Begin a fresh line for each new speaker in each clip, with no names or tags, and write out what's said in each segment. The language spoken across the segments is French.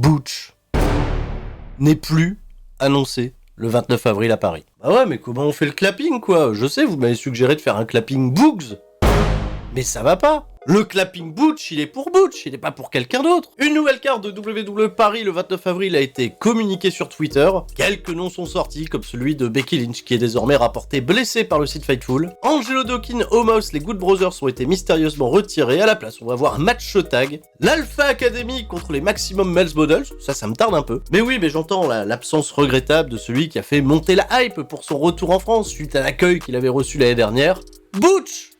Butch n'est plus annoncé le 29 avril à Paris. Bah ouais, mais comment on fait le clapping, quoi? Je sais, vous m'avez suggéré de faire un clapping Boogs, mais ça va pas. Le clapping Butch, il est pour Butch, il est pas pour quelqu'un d'autre. Une nouvelle carte de WWE Paris le 29 avril a été communiquée sur Twitter. Quelques noms sont sortis, comme celui de Becky Lynch, qui est désormais rapporté blessé par le site Fightful. Angelo Dawkins, Omos, les Good Brothers ont été mystérieusement retirés. À la place, on va voir un match tag. L'Alpha Academy contre les Maximum Male Models, ça me tarde un peu. Mais oui, mais j'entends l'absence regrettable de celui qui a fait monter la hype pour son retour en France suite à l'accueil qu'il avait reçu l'année dernière. Butch!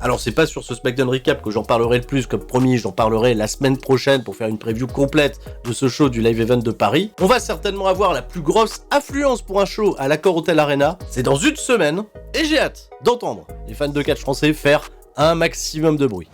Alors c'est pas sur ce SmackDown Recap que j'en parlerai le plus, comme promis, j'en parlerai la semaine prochaine pour faire une preview complète de ce show du Live Event de Paris. On va certainement avoir la plus grosse affluence pour un show à l'Accor Hotel Arena, c'est dans une semaine, et j'ai hâte d'entendre les fans de catch français faire un maximum de bruit.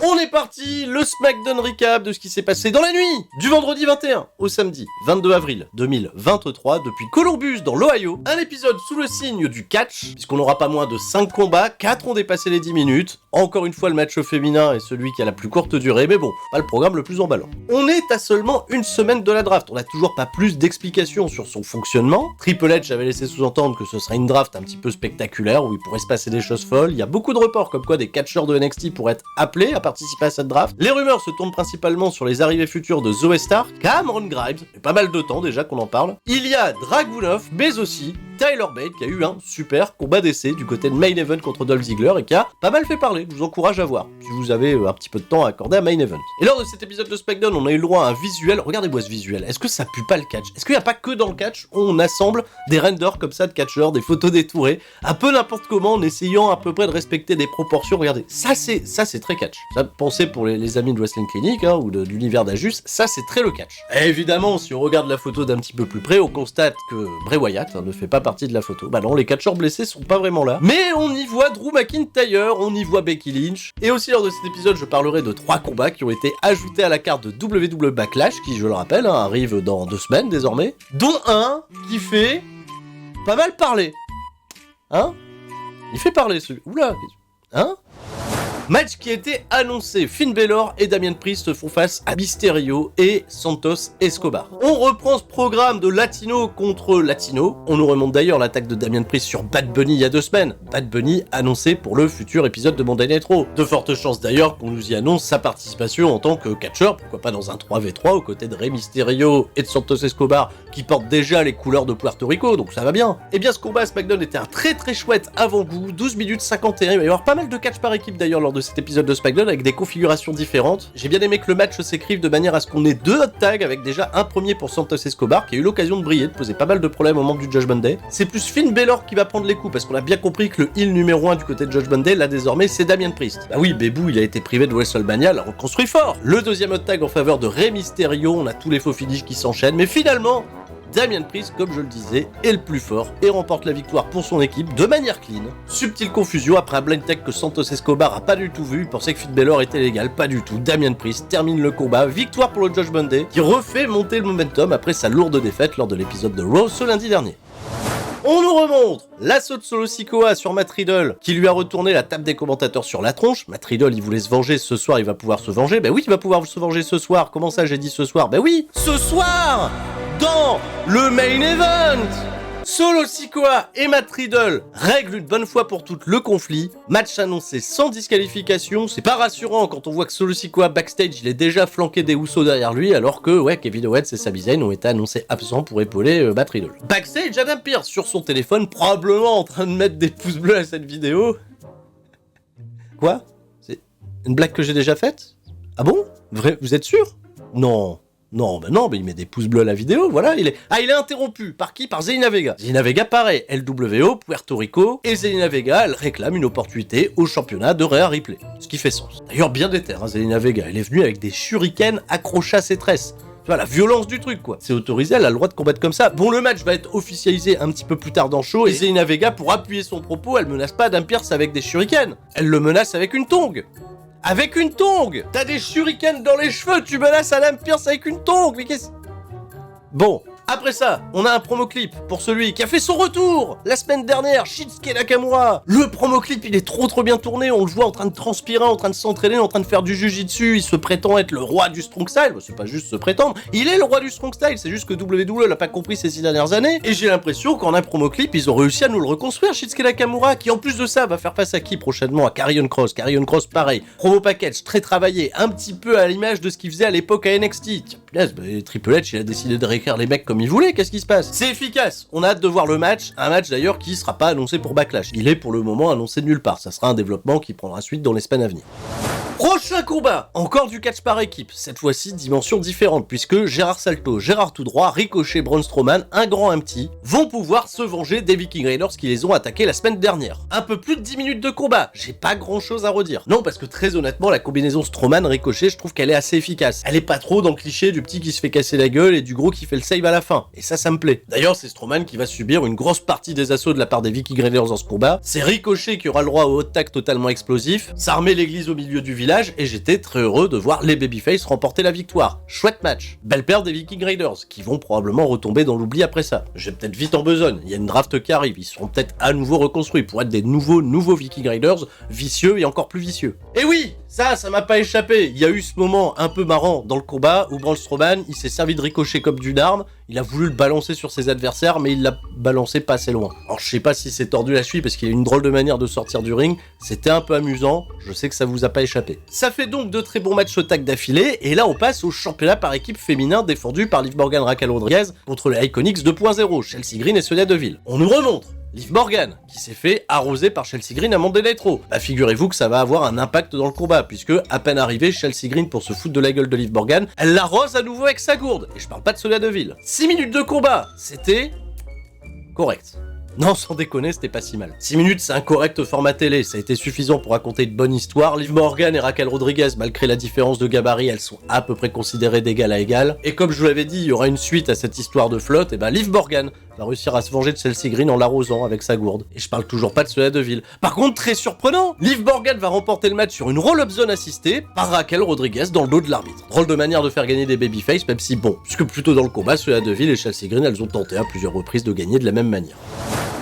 On est parti, le SmackDown Recap de ce qui s'est passé dans la nuit du vendredi 21 au samedi 22 avril 2023 depuis Columbus dans l'Ohio. Un épisode sous le signe du catch, puisqu'on n'aura pas moins de 5 combats, 4 ont dépassé les 10 minutes. Encore une fois, le match féminin est celui qui a la plus courte durée, mais bon, pas le programme le plus emballant. On est à seulement une semaine de la draft, on n'a toujours pas plus d'explications sur son fonctionnement. Triple H avait laissé sous-entendre que ce serait une draft un petit peu spectaculaire, où il pourrait se passer des choses folles. Il y a beaucoup de reports comme quoi des catcheurs de NXT pourraient être appelés à participer à cette draft. Les rumeurs se tournent principalement sur les arrivées futures de Zoe Stark, Cameron Grimes, et pas mal de temps déjà qu'on en parle. Il y a Dragunov, mais aussi Tyler Bate qui a eu un super combat d'essai du côté de Main Event contre Dolph Ziggler et qui a pas mal fait parler. Je vous encourage à voir si vous avez un petit peu de temps à accorder à Main Event. Et lors de cet épisode de SmackDown, on a eu le droit à un visuel. Regardez-moi ce visuel. Est-ce que ça pue pas le catch? Est-ce qu'il n'y a pas que dans le catch où on assemble des renders comme ça de catcheurs, des photos détourées, un peu n'importe comment en essayant à peu près de respecter des proportions? Regardez, ça c'est très catch. Ça, pensez pour les amis de Wrestling Clinic ou de l'univers d'Ajus, ça c'est très le catch. Et évidemment, si on regarde la photo d'un petit peu plus près, on constate que Bray Wyatt ne fait pas partie de la photo. Bah non, les catcheurs blessés sont pas vraiment là. Mais on y voit Drew McIntyre, on y voit Becky Lynch. Et aussi lors de cet épisode, je parlerai de 3 combats qui ont été ajoutés à la carte de WWE Backlash, qui je le rappelle, arrive dans 2 semaines désormais, dont un qui fait pas mal parler. Hein? Il fait parler celui... Oula! Hein? Match qui a été annoncé, Finn Balor et Damian Priest font face à Mysterio et Santos Escobar. On reprend ce programme de Latino contre Latino. On nous remonte d'ailleurs l'attaque de Damian Priest sur Bad Bunny il y a 2 semaines. Bad Bunny annoncé pour le futur épisode de Monday Night Raw. De fortes chances d'ailleurs qu'on nous y annonce sa participation en tant que catcheur, pourquoi pas dans un 3v3 aux côtés de Rey Mysterio et de Santos Escobar qui portent déjà les couleurs de Puerto Rico, donc ça va bien. Et bien ce combat à SmackDown était un très très chouette avant-goût, 12 minutes 51, il va y avoir pas mal de catch par équipe d'ailleurs lors de cet épisode de SmackDown avec des configurations différentes. J'ai bien aimé que le match s'écrive de manière à ce qu'on ait 2 hot tags avec déjà un premier pour Santos Escobar qui a eu l'occasion de briller, de poser pas mal de problèmes au membre du Judgment Day. C'est plus Finn Balor qui va prendre les coups parce qu'on a bien compris que le heel numéro 1 du côté de Judgment Day là désormais c'est Damian Priest. Bah oui, Bébou il a été privé de WrestleMania, l'a reconstruit fort. Le deuxième hot tag en faveur de Rey Mysterio, on a tous les faux finishes qui s'enchaînent, mais finalement Damian Priest, comme je le disais, est le plus fort et remporte la victoire pour son équipe de manière clean. Subtile confusion après un blind tag que Santos Escobar a pas du tout vu, il pensait que Finn Balor était légal, pas du tout. Damian Priest termine le combat, victoire pour le Judgment Day, qui refait monter le momentum après sa lourde défaite lors de l'épisode de Raw ce lundi dernier. On nous remonte l'assaut de Solo Sikoa sur Matt Riddle, qui lui a retourné la table des commentateurs sur la tronche. Matt Riddle, il voulait se venger ce soir, il va pouvoir se venger. Ben oui, il va pouvoir se venger ce soir. Comment ça, j'ai dit ce soir? Ben oui, ce soir, dans le main event, Solo Sikoa et Matt Riddle règlent une bonne fois pour toutes le conflit. Match annoncé sans disqualification. C'est pas rassurant quand on voit que Solo Sikoa backstage, il est déjà flanqué des Usos derrière lui, alors que Kevin Owens et Sami Zayn ont été annoncés absents pour épauler Matt Riddle. Backstage, Adam Pearce sur son téléphone, probablement en train de mettre des pouces bleus à cette vidéo. Quoi? C'est une blague que j'ai déjà faite? Ah bon? Vrai? Vous êtes sûr? Non, mais il met des pouces bleus à la vidéo, voilà, il est interrompu, par qui? Par Zelina Vega. Zelina Vega, pareil, LWO, Puerto Rico, et Zelina Vega, elle réclame une opportunité au championnat de Rhea Ripley. Ce qui fait sens. D'ailleurs, bien déter, Zelina Vega, elle est venue avec des shurikens accrochés à ses tresses. Tu vois, la violence du truc, quoi. C'est autorisé, elle a le droit de combattre comme ça. Bon, le match va être officialisé un petit peu plus tard dans le show, et Zelina Vega, pour appuyer son propos, elle menace pas Adam Pearce avec des shurikens. Elle le menace avec une tongue. Avec une tongue! T'as des shurikens dans les cheveux, tu menaces Adam Pearce avec une tongue, mais qu'est-ce... Bon, Après ça, on a un promo clip pour celui qui a fait son retour la semaine dernière, Shinsuke Nakamura. Le promo clip, il est trop bien tourné, on le voit en train de transpirer, en train de s'entraîner, en train de faire du jujitsu, il se prétend être le roi du strong style, c'est pas juste se prétendre, il est le roi du strong style, c'est juste que WWE l'a pas compris ces 6 dernières années, et j'ai l'impression qu'en un promo clip, ils ont réussi à nous le reconstruire, Shinsuke Nakamura, qui en plus de ça va faire face à qui prochainement? À Karrion Kross, pareil, promo package très travaillé, un petit peu à l'image de ce qu'il faisait à l'époque à NXT. Tiens, punaise, Triple H, il a décidé de réécrire les mecs comme il voulait, qu'est-ce qui se passe? C'est efficace, on a hâte de voir le match, un match d'ailleurs qui sera pas annoncé pour Backlash, il est pour le moment annoncé de nulle part, ça sera un développement qui prendra suite dans les semaines à venir. Prochain combat, encore du catch par équipe, cette fois-ci dimension différente, puisque Gérard Salto, Gérard Toudroit, Ricochet, Braun Strowman, un grand un petit, vont pouvoir se venger des Viking Raiders qui les ont attaqués la semaine dernière. Un peu plus de 10 minutes de combat, j'ai pas grand chose à redire. Non, parce que très honnêtement, la combinaison Strowman-Ricochet, je trouve qu'elle est assez efficace. Elle est pas trop dans le cliché du petit qui se fait casser la gueule et du gros qui fait le save à la fin. Et ça me plaît. D'ailleurs, c'est Strowman qui va subir une grosse partie des assauts de la part des Viking Raiders dans ce combat. C'est Ricochet qui aura le droit au hot tag totalement explosif. Ça remet l'église au milieu du village et j'étais très heureux de voir les Babyface remporter la victoire. Chouette match. Belle perte des Viking Raiders, qui vont probablement retomber dans l'oubli après ça. Je vais peut-être vite en besogne, il y a une draft qui arrive, ils seront peut-être à nouveau reconstruits pour être des nouveaux Viking Raiders, vicieux et encore plus vicieux. Et oui, ça m'a pas échappé, il y a eu ce moment un peu marrant dans le combat où Braun Strowman, il s'est servi de Ricochet comme d'une arme, il a voulu le balancer sur ses adversaires, mais il l'a balancé pas assez loin. Alors je sais pas si c'est tordu la cheville parce qu'il a une drôle de manière de sortir du ring, c'était un peu amusant, je sais que ça vous a pas échappé. Ça fait donc de très bons matchs au tag d'affilée, et là on passe au championnat par équipe féminin défendu par Liv Morgan Raquel Rodriguez contre les Iconics 2.0, Chelsea Green et Sonya Deville. On nous remontre Liv Morgan, qui s'est fait arroser par Chelsea Green à Monday Night Raw. Bah figurez-vous que ça va avoir un impact dans le combat, puisque à peine arrivée, Chelsea Green pour se foutre de la gueule de Liv Morgan, elle l'arrose à nouveau avec sa gourde, et je parle pas de Sonya Deville. 6 minutes de combat, c'était correct. Non, sans déconner, c'était pas si mal. 6 minutes, c'est un correct format télé, ça a été suffisant pour raconter une bonne histoire. Liv Morgan et Raquel Rodriguez, malgré la différence de gabarit, elles sont à peu près considérées d'égal à égal. Et comme je vous l'avais dit, il y aura une suite à cette histoire de flotte, et ben Liv Morgan va réussir à se venger de Chelsea Green en l'arrosant avec sa gourde. Et je parle toujours pas de Sonya Deville. Par contre, très surprenant, Liv Morgan va remporter le match sur une roll-up zone assistée par Raquel Rodriguez dans le dos de l'arbitre. Drôle de manière de faire gagner des babyface, même si bon, puisque plutôt dans le combat, Sonya Deville et Chelsea Green, elles ont tenté à plusieurs reprises de gagner de la même manière.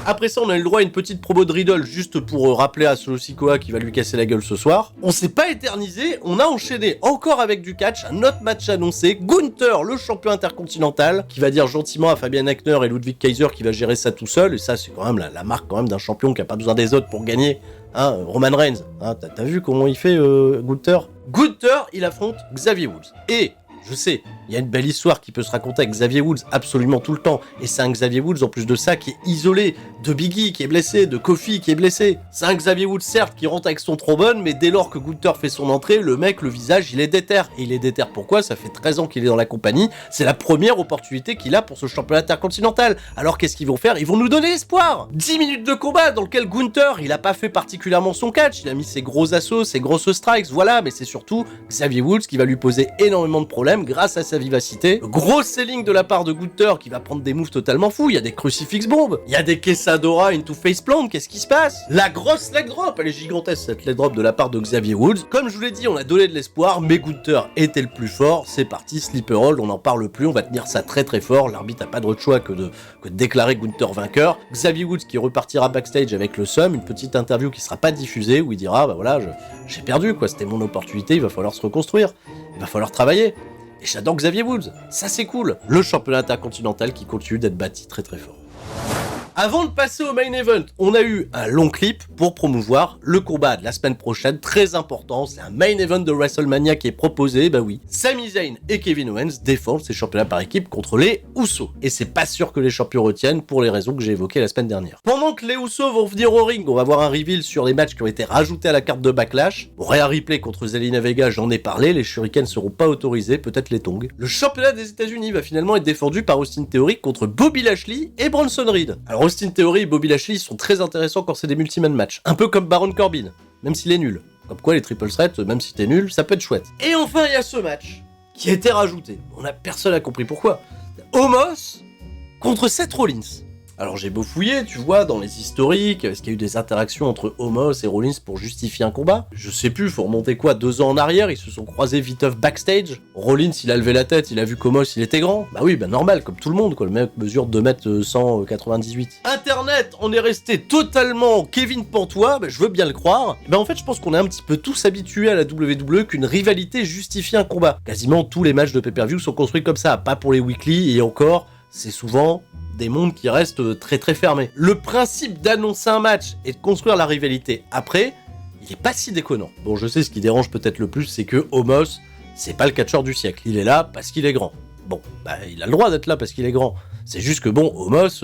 Après ça, on a eu le droit à une petite promo de Riddle juste pour rappeler à Solo Sikoa qui va lui casser la gueule ce soir. On s'est pas éternisé, on a enchaîné encore avec du catch, un autre match annoncé, Gunther, le champion intercontinental, qui va dire gentiment à Fabian Aichner et Ludwig Kaiser qui va gérer ça tout seul, et ça c'est quand même la marque quand même d'un champion qui a pas besoin des autres pour gagner. Hein, Roman Reigns, hein, t'as vu comment il fait Gunther? Gunther, il affronte Xavier Woods. Et je sais, il y a une belle histoire qui peut se raconter avec Xavier Woods absolument tout le temps. Et c'est un Xavier Woods, en plus de ça, qui est isolé de Biggie qui est blessé, de Kofi qui est blessé. C'est un Xavier Woods, certes, qui rentre avec son trombone, mais dès lors que Gunther fait son entrée, le mec, le visage, il est déter. Et il est déter pourquoi? Ça fait 13 ans qu'il est dans la compagnie. C'est la première opportunité qu'il a pour ce championnat intercontinental. Alors qu'est-ce qu'ils vont faire? Ils vont nous donner espoir. 10 minutes de combat dans lequel Gunther, il a pas fait particulièrement son catch. Il a mis ses gros assauts, ses grosses strikes, voilà. Mais c'est surtout Xavier Woods qui va lui poser énormément de problèmes grâce à sa vivacité. Grosse selling de la part de Gunther qui va prendre des moves totalement fous. Il y a des crucifix bombes, il y a des Quesadora into faceplant, qu'est-ce qui se passe? La grosse leg drop, elle est gigantesque cette leg drop de la part de Xavier Woods. Comme je vous l'ai dit, on a donné de l'espoir, mais Gunther était le plus fort. C'est parti, sleeper hold, on n'en parle plus, on va tenir ça très très fort. L'arbitre n'a pas d'autre choix que de déclarer Gunther vainqueur. Xavier Woods qui repartira backstage avec le Sum, une petite interview qui sera pas diffusée où il dira bah voilà, j'ai perdu quoi, c'était mon opportunité, il va falloir se reconstruire, il va falloir travailler. Et j'adore Xavier Woods, ça c'est cool. Le championnat intercontinental qui continue d'être bâti très très fort. Avant de passer au main event, on a eu un long clip pour promouvoir le combat de la semaine prochaine, très important, c'est un main event de WrestleMania qui est proposé, bah oui. Sami Zayn et Kevin Owens défendent ces championnats par équipe contre les Usos. Et c'est pas sûr que les champions retiennent pour les raisons que j'ai évoquées la semaine dernière. Pendant que les Usos vont venir au ring, on va voir un reveal sur les matchs qui ont été rajoutés à la carte de Backlash. Bon, Rhea Ripley contre Zelina Vega, j'en ai parlé, les shurikens seront pas autorisés, peut-être les tongs. Le championnat des États-Unis va finalement être défendu par Austin Theory contre Bobby Lashley et Bronson Reed. Alors Austin Theory et Bobby Lashley sont très intéressants quand c'est des multi-man matchs. Un peu comme Baron Corbin, même s'il est nul. Comme quoi les triple threats, même si t'es nul, ça peut être chouette. Et enfin il y a ce match qui a été rajouté. Personne n'a compris pourquoi. Omos contre Seth Rollins. Alors j'ai beau fouiller, tu vois, dans les historiques, est-ce qu'il y a eu des interactions entre Omos et Rollins pour justifier un combat? Je sais plus, faut remonter quoi, 2 ans en arrière, ils se sont croisés viteuf backstage. Rollins, il a levé la tête, il a vu qu'Omos, il était grand. Bah oui, bah normal, comme tout le monde, quoi, le mec mesure 2m198. Internet, on est resté totalement Kevin Pantois, bah je veux bien le croire. Bah en fait, je pense qu'on est un petit peu tous habitués à la WWE qu'une rivalité justifie un combat. Quasiment tous les matchs de pay-per-view sont construits comme ça, pas pour les weekly, et encore, c'est souvent des mondes qui restent très très fermés. Le principe d'annoncer un match et de construire la rivalité après, il est pas si déconnant. Bon, je sais, ce qui dérange peut-être le plus, c'est que Omos, c'est pas le catcheur du siècle. Il est là parce qu'il est grand. Bon, bah il a le droit d'être là parce qu'il est grand. C'est juste que bon, Omos,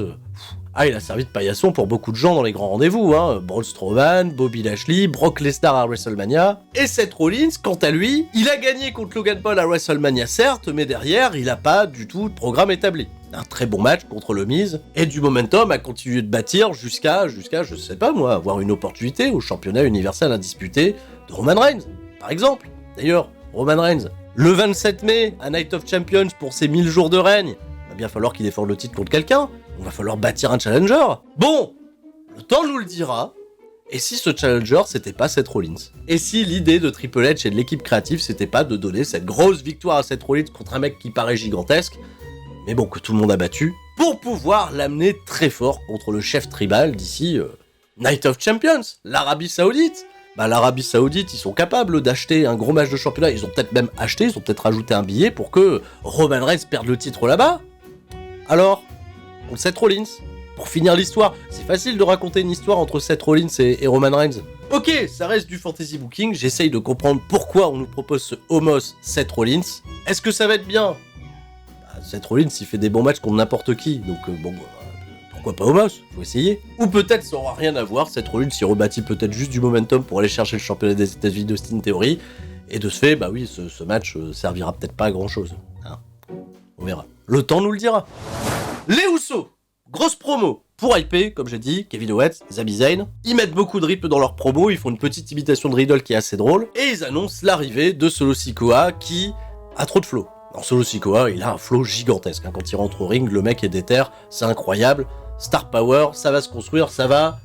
il a servi de paillasson pour beaucoup de gens dans les grands rendez-vous, hein. Braun Strowman, Bobby Lashley, Brock Lesnar à WrestleMania. Et Seth Rollins, quant à lui, il a gagné contre Logan Paul à WrestleMania certes, mais derrière, il a pas du tout de programme établi. Un très bon match contre le Miz, et du momentum a continué de bâtir jusqu'à, je sais pas moi, avoir une opportunité au championnat universel indisputé de Roman Reigns, par exemple. D'ailleurs, Roman Reigns, le 27 mai, à Night of Champions pour ses 1000 jours de règne, il va bien falloir qu'il défende le titre contre quelqu'un, on va falloir bâtir un challenger. Bon, le temps nous le dira, et si ce challenger c'était pas Seth Rollins? Et si l'idée de Triple H et de l'équipe créative c'était pas de donner cette grosse victoire à Seth Rollins contre un mec qui paraît gigantesque, mais bon, que tout le monde a battu, pour pouvoir l'amener très fort contre le chef tribal d'ici Night of Champions, l'Arabie Saoudite. Bah l'Arabie Saoudite, ils sont capables d'acheter un gros match de championnat, ils ont peut-être même acheté, ils ont peut-être rajouté un billet pour que Roman Reigns perde le titre là-bas. Alors, contre Seth Rollins, pour finir l'histoire, c'est facile de raconter une histoire entre Seth Rollins et Roman Reigns. Ok, ça reste du fantasy booking, j'essaye de comprendre pourquoi on nous propose ce Omos Seth Rollins. Est-ce que ça va être bien? Seth Rollins, il fait des bons matchs contre n'importe qui, donc pourquoi pas Omos? Faut essayer. Ou peut-être ça aura rien à voir, Seth Rollins s'y rebâtit peut-être juste du momentum pour aller chercher le championnat des États-Unis d'Austin Theory, et de ce fait, bah oui, ce match servira peut-être pas à grand chose. Hein, on verra. Le temps nous le dira. Les Usos, grosse promo pour hyper, comme j'ai dit, Kevin Owens, Sami Zayn. Ils mettent beaucoup de rythme dans leur promo, ils font une petite imitation de Riddle qui est assez drôle, et ils annoncent l'arrivée de Solo Sikoa qui a trop de flow. Alors Solo Sikoa, il a un flow gigantesque, hein. Quand il rentre au ring, le mec est déter, c'est incroyable. Star Power, ça va se construire, ça va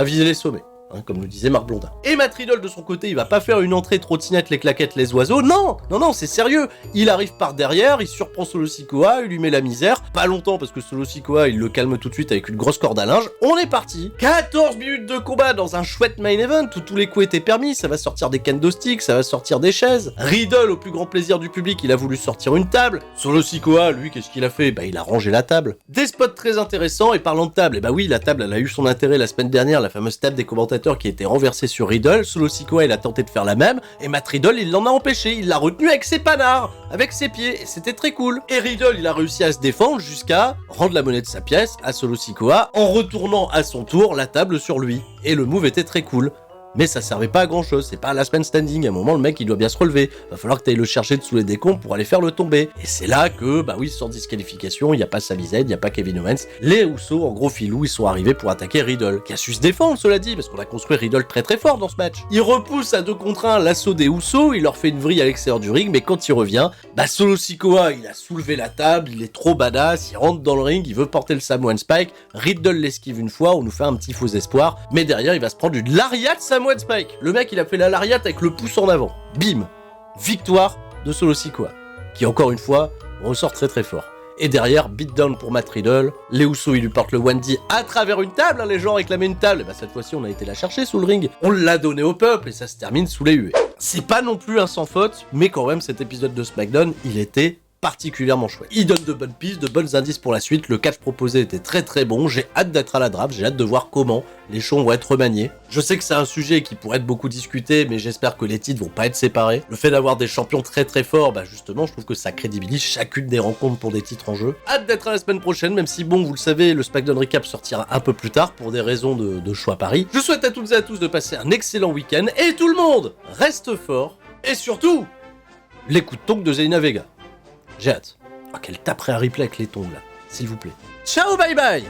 viser les sommets, hein, comme nous disait Marc Blondin. Et Matt Riddle, de son côté, il va pas faire une entrée trottinette, les claquettes, les oiseaux, non, c'est sérieux. Il arrive par derrière, il surprend Solo Sikoa, il lui met la misère, pas longtemps parce que Solo Sikoa, il le calme tout de suite avec une grosse corde à linge. On est parti. 14 minutes de combat dans un chouette main event où tous les coups étaient permis, ça va sortir des kendo sticks, ça va sortir des chaises. Riddle, au plus grand plaisir du public, il a voulu sortir une table. Solo Sikoa, lui, qu'est-ce qu'il a fait? Bah il a rangé la table. Des spots très intéressants, et parlant de table, et bah oui, la table, elle a eu son intérêt la semaine dernière, la fameuse table des commentateurs qui a été renversée sur Riddle. Solo Sikoa, il a tenté de faire la même, et Matt Riddle, il l'en a empêché, il l'a retenu avec ses panards, avec ses pieds, et c'était très cool. Et Riddle, il a réussi à se défendre jusqu'à rendre la monnaie de sa pièce à Solo Sikoa en retournant à son tour la table sur lui. Et le move était très cool. Mais ça servait pas à grand chose, c'est pas un last man standing, à un moment le mec il doit bien se relever, va falloir que t'ailles le chercher dessous les décombres pour aller faire le tomber. Et c'est là que, bah oui, sans disqualification, il y a pas Sami Zayn, il y a pas Kevin Owens, les Usos en gros filou, ils sont arrivés pour attaquer Riddle, qui a su se défendre cela dit, parce qu'on a construit Riddle très très fort dans ce match. Il repousse à 2 contre 1 l'assaut des Usos, il leur fait une vrille à l'extérieur du ring, mais quand il revient, bah Solo Sikoa, il a soulevé la table, il est trop badass, il rentre dans le ring, il veut porter le Samoan Spike, Riddle l'esquive une fois, on nous fait un petit faux espoir, mais derrière il va se prendre une lariat Samoan Spike. Le mec il a fait la lariat avec le pouce en avant. Bim! Victoire de Solo Sikoa, qui encore une fois ressort très très fort. Et derrière, beatdown pour Matt Riddle, les Usos ils lui portent le Wendy à travers une table, hein, les gens réclamaient une table, et bah cette fois-ci on a été la chercher sous le ring, on l'a donné au peuple et ça se termine sous les huées. C'est pas non plus un sans faute, mais quand même cet épisode de SmackDown, il était particulièrement chouette. Il donne de bonnes pistes, de bonnes indices pour la suite, le catch proposé était très très bon, j'ai hâte d'être à la draft, j'ai hâte de voir comment les shows vont être remaniés. Je sais que c'est un sujet qui pourrait être beaucoup discuté, mais j'espère que les titres vont pas être séparés. Le fait d'avoir des champions très très forts, bah justement, je trouve que ça crédibilise chacune des rencontres pour des titres en jeu. Hâte d'être à la semaine prochaine, même si bon, vous le savez, le SmackDown Recap sortira un peu plus tard pour des raisons de choix Paris. Je souhaite à toutes et à tous de passer un excellent week-end, et tout le monde reste fort, et surtout, les coups de tongs de Zelina Vega. J'ai hâte. Oh, qu'elle taperait un replay avec les tongs là, s'il vous plaît. Ciao, bye bye!